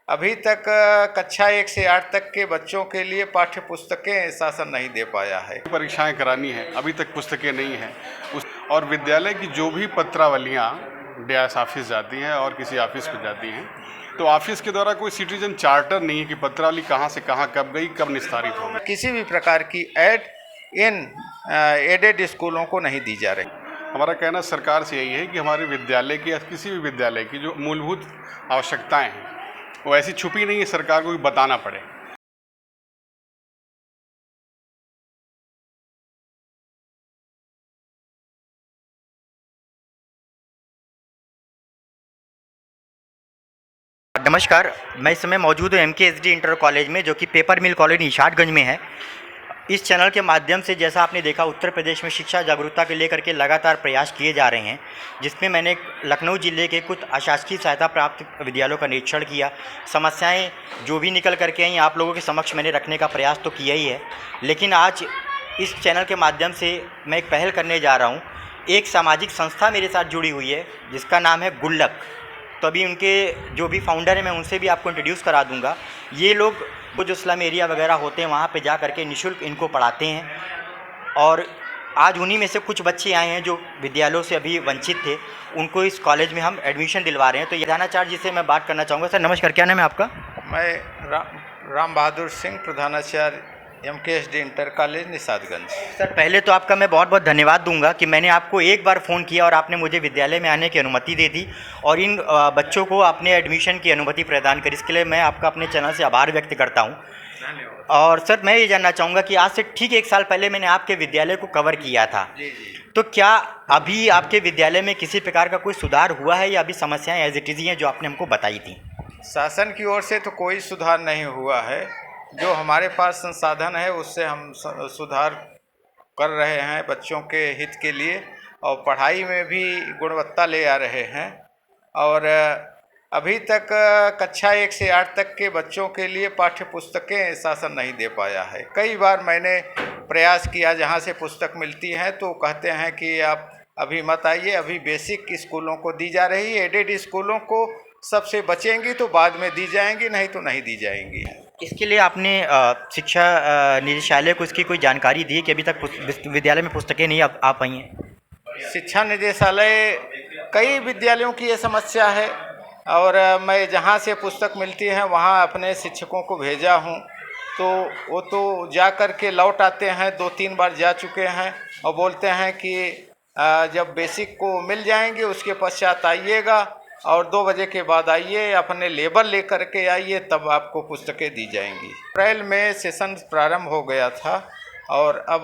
अभी तक कक्षा 1 से 8 तक के बच्चों के लिए पाठ्य पुस्तकें शासन नहीं दे पाया है। परीक्षाएं करानी है, अभी तक पुस्तकें नहीं हैं। और विद्यालय की जो भी पत्रावलियाँ डीआईएस ऑफिस जाती हैं और किसी ऑफिस को जाती हैं, तो ऑफिस के द्वारा कोई सिटीजन चार्टर नहीं है कि पत्रावली कहाँ से कहाँ कब गई, कब निस्तारित होगी। किसी भी प्रकार की एड इन एडेड स्कूलों को नहीं दी जा रही। हमारा कहना सरकार से यही है कि हमारे विद्यालय की या किसी भी विद्यालय की जो मूलभूत आवश्यकताएं हैं वो ऐसी छुपी नहीं है, सरकार को भी बताना पड़े। नमस्कार, मैं इस समय मौजूद हूँ MKSD इंटर कॉलेज में, जो कि पेपर मिल कॉलेज निशादगंज में है। इस चैनल के माध्यम से जैसा आपने देखा, उत्तर प्रदेश में शिक्षा जागरूकता के लेकर के लगातार प्रयास किए जा रहे हैं, जिसमें मैंने लखनऊ ज़िले के कुछ अशासकीय सहायता प्राप्त विद्यालयों का निरीक्षण किया। समस्याएं जो भी निकल करके आई आप लोगों के समक्ष मैंने रखने का प्रयास तो किया ही है, लेकिन आज इस चैनल के माध्यम से मैं एक पहल करने जा रहा हूँ। एक सामाजिक संस्था मेरे साथ जुड़ी हुई है जिसका नाम है गुल्लक। तो अभी उनके जो भी फाउंडर हैं मैं उनसे भी आपको इंट्रोड्यूस करा दूंगा। ये लोग वो जो स्लम एरिया वगैरह होते हैं वहाँ पे जा करके निःशुल्क इनको पढ़ाते हैं, और आज उन्हीं में से कुछ बच्चे आए हैं जो विद्यालयों से अभी वंचित थे, उनको इस कॉलेज में हम एडमिशन दिलवा रहे हैं। तो ये प्रधानाचार्य जी से मैं बात करना चाहूँगा। सर नमस्कार, क्या नाम है आपका? मैं राम बहादुर सिंह, प्रधानाचार्य MKSD inter college Nishatganj. Sir पहले तो आपका मैं बहुत बहुत धन्यवाद दूंगा कि मैंने आपको एक बार फ़ोन किया और आपने मुझे विद्यालय में आने की अनुमति दे दी और इन बच्चों को आपने एडमिशन की अनुमति प्रदान करी। इसके लिए मैं आपका अपने चैनल से आभार व्यक्त करता हूं। और सर मैं ये जानना चाहूँगा कि आज से ठीक 1 साल पहले मैंने आपके विद्यालय को कवर किया था। तो क्या अभी आपके विद्यालय में किसी प्रकार का कोई सुधार हुआ है या अभी समस्याएँ एज इट इज़ हैं जो आपने हमको बताई थी? शासन की ओर से तो कोई सुधार नहीं हुआ है। जो हमारे पास संसाधन है उससे हम सुधार कर रहे हैं बच्चों के हित के लिए, और पढ़ाई में भी गुणवत्ता ले आ रहे हैं। और अभी तक कक्षा 1 से 8 तक के बच्चों के लिए पाठ्य पुस्तकें शासन नहीं दे पाया है। कई बार मैंने प्रयास किया, जहां से पुस्तक मिलती है तो कहते हैं कि आप अभी मत आइए, अभी बेसिक स्कूलों को दी जा रही है, एडेड स्कूलों को सबसे बचेंगी तो बाद में दी जाएंगी, नहीं तो नहीं दी जाएंगी। इसके लिए आपने शिक्षा निदेशालय को इसकी कोई जानकारी दी है कि अभी तक विद्यालय में पुस्तकें नहीं आ पाई हैं? शिक्षा निदेशालय कई विद्यालयों की ये समस्या है, और मैं जहाँ से पुस्तक मिलती है वहाँ अपने शिक्षकों को भेजा हूँ, तो वो तो जा कर के लौट आते हैं। 2-3 बार जा चुके हैं और बोलते हैं कि जब बेसिक को मिल जाएंगे उसके पश्चात आइएगा और 2 बजे के बाद आइए, अपने लेबर लेकर के आइए, तब आपको पुस्तकें दी जाएंगी। अप्रैल में सेशन प्रारंभ हो गया था और अब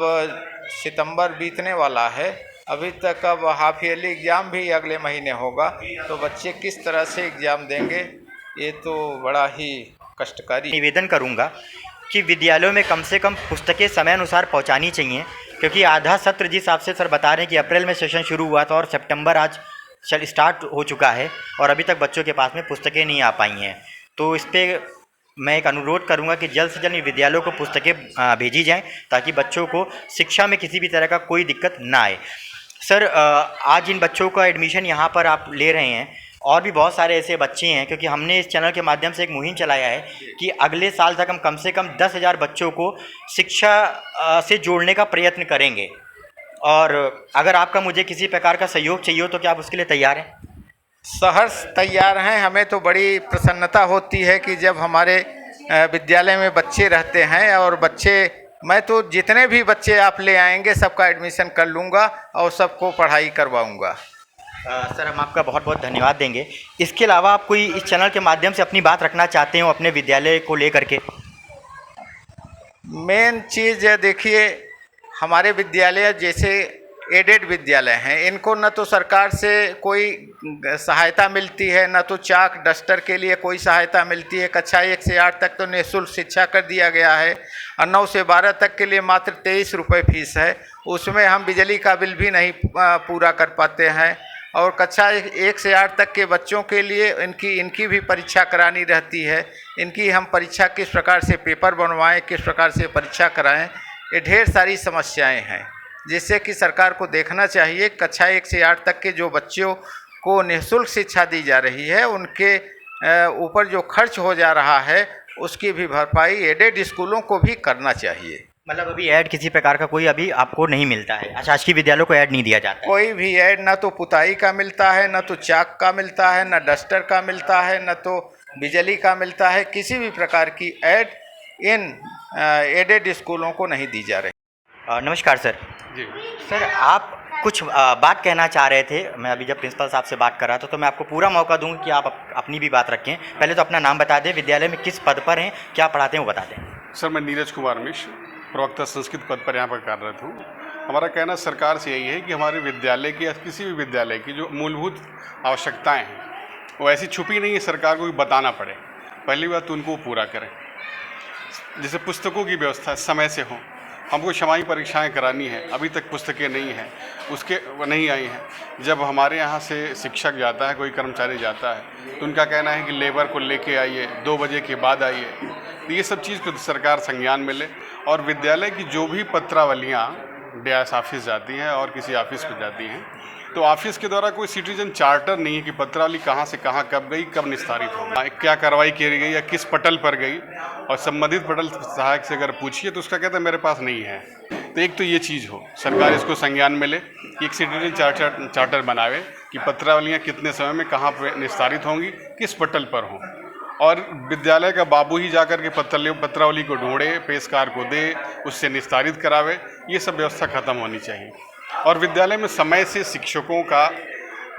सितंबर बीतने वाला है। अभी तक अब हाफ ईयरली एग्ज़ाम भी अगले महीने होगा, तो बच्चे किस तरह से एग्ज़ाम देंगे, ये तो बड़ा ही कष्टकारी। निवेदन करूंगा कि विद्यालयों में कम से कम पुस्तकें समय अनुसार पहुंचानी चाहिए, क्योंकि आधा सत्र जिस हिसाब से सर बता रहे हैं कि अप्रैल में सेशन शुरू हुआ था और सितंबर आज स्टार्ट हो चुका है और अभी तक बच्चों के पास में पुस्तकें नहीं आ पाई हैं। तो इस पर मैं एक अनुरोध करूंगा कि जल्द से जल्द विद्यालयों को पुस्तकें भेजी जाएं ताकि बच्चों को शिक्षा में किसी भी तरह का कोई दिक्कत ना आए। सर आज इन बच्चों का एडमिशन यहाँ पर आप ले रहे हैं, और भी बहुत सारे ऐसे बच्चे हैं, क्योंकि हमने इस चैनल के माध्यम से एक मुहिम चलाया है कि अगले साल तक हम कम से कम 10,000 बच्चों को शिक्षा से जोड़ने का प्रयत्न करेंगे। और अगर आपका मुझे किसी प्रकार का सहयोग चाहिए हो तो क्या आप उसके लिए तैयार हैं? सहर्ष तैयार हैं। हमें तो बड़ी प्रसन्नता होती है कि जब हमारे विद्यालय में बच्चे रहते हैं, और मैं तो जितने भी बच्चे आप ले आएंगे सबका एडमिशन कर लूँगा और सबको पढ़ाई करवाऊँगा। सर हम आपका बहुत बहुत धन्यवाद देंगे। इसके अलावा आप कोई इस चैनल के माध्यम से अपनी बात रखना चाहते हो अपने विद्यालय को लेकर के? मेन चीज़ देखिए, हमारे विद्यालय जैसे एडेड विद्यालय हैं, इनको न तो सरकार से कोई सहायता मिलती है, न तो चाक डस्टर के लिए कोई सहायता मिलती है। कक्षा 1 से 8 तक तो निःशुल्क शिक्षा कर दिया गया है, और 9 से 12 तक के लिए मात्र 23 रुपये फीस है। उसमें हम बिजली का बिल भी नहीं पूरा कर पाते हैं। और कक्षा 1 से 8 तक के बच्चों के लिए इनकी भी परीक्षा करानी रहती है। इनकी हम परीक्षा किस प्रकार से पेपर बनवाएं, किस प्रकार से परीक्षा कराएं, ये ढेर सारी समस्याएं हैं, जिससे कि सरकार को देखना चाहिए। कक्षा 1 से 8 तक के जो बच्चों को निःशुल्क शिक्षा दी जा रही है, उनके ऊपर जो खर्च हो जा रहा है उसकी भी भरपाई एडेड स्कूलों को भी करना चाहिए। मतलब अभी ऐड किसी प्रकार का कोई अभी आपको नहीं मिलता है, अशासकीय विद्यालयों को ऐड नहीं दिया जाता है? कोई भी ऐड ना तो पुताई का मिलता है, ना तो चाक का मिलता है, ना डस्टर का मिलता है, ना तो बिजली का मिलता है। किसी भी प्रकार की ऐड इन एडेड स्कूलों को नहीं दी जा रही। नमस्कार सर। जी सर आप कुछ बात कहना चाह रहे थे। मैं अभी जब प्रिंसिपल साहब से बात कर रहा था तो मैं आपको पूरा मौका दूंगा कि आप अपनी भी बात रखें। पहले तो अपना नाम बता दें, विद्यालय में किस पद पर हैं, क्या पढ़ाते हैं वो बता दें। सर, मैं नीरज कुमार मिश्र, प्रवक्ता संस्कृत पद पर यहाँ पर कार्यरत हूँ। हमारा कहना सरकार से यही है कि हमारे विद्यालय की या किसी भी विद्यालय की जो मूलभूत आवश्यकताएं हैं वो ऐसी छुपी नहीं है, सरकार को भी बताना पड़े। पहली बात तो उनको पूरा करें, जैसे पुस्तकों की व्यवस्था समय से हो। हमको छमाही परीक्षाएं करानी है, अभी तक पुस्तकें नहीं हैं, उसके नहीं आई हैं। जब हमारे यहाँ से शिक्षक जाता है, कोई कर्मचारी जाता है, तो उनका कहना है कि लेबर को लेके आइए, 2 बजे के बाद आइए। तो ये सब चीज़ को सरकार संज्ञान में ले, और विद्यालय की जो भी पत्रावलियाँ डीआईएस ऑफिस जाती हैं और किसी ऑफिस को जाती हैं, तो ऑफिस के द्वारा कोई सिटीजन चार्टर नहीं है कि पत्रावली कहाँ से कहाँ कब गई, कब निस्तारित होगी, क्या कार्रवाई की गई या किस पटल पर गई। और संबंधित पटल सहायक से अगर पूछिए तो उसका कहता है मेरे पास नहीं है। तो एक तो ये चीज़ हो, सरकार इसको संज्ञान में ले कि एक सिटीजन चार्टर बनावे कि पत्रावलियाँ कितने समय में कहाँ पर निस्तारित होंगी, किस पटल पर हों। और विद्यालय का बाबू ही जाकर के पत्रावली को ढूंढे, पेशकार को दे, उससे निस्तारित करावे। ये सब व्यवस्था खत्म होनी चाहिए। और विद्यालय में समय से शिक्षकों का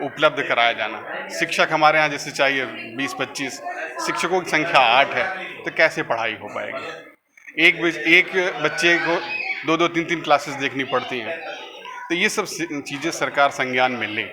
उपलब्ध कराया जाना। शिक्षक हमारे यहाँ जैसे चाहिए 20-25, शिक्षकों की संख्या 8 है, तो कैसे पढ़ाई हो पाएगी? एक बच्चे को 2-2, 3-3 क्लासेस देखनी पड़ती हैं। तो ये सब चीज़ें सरकार संज्ञान में ले।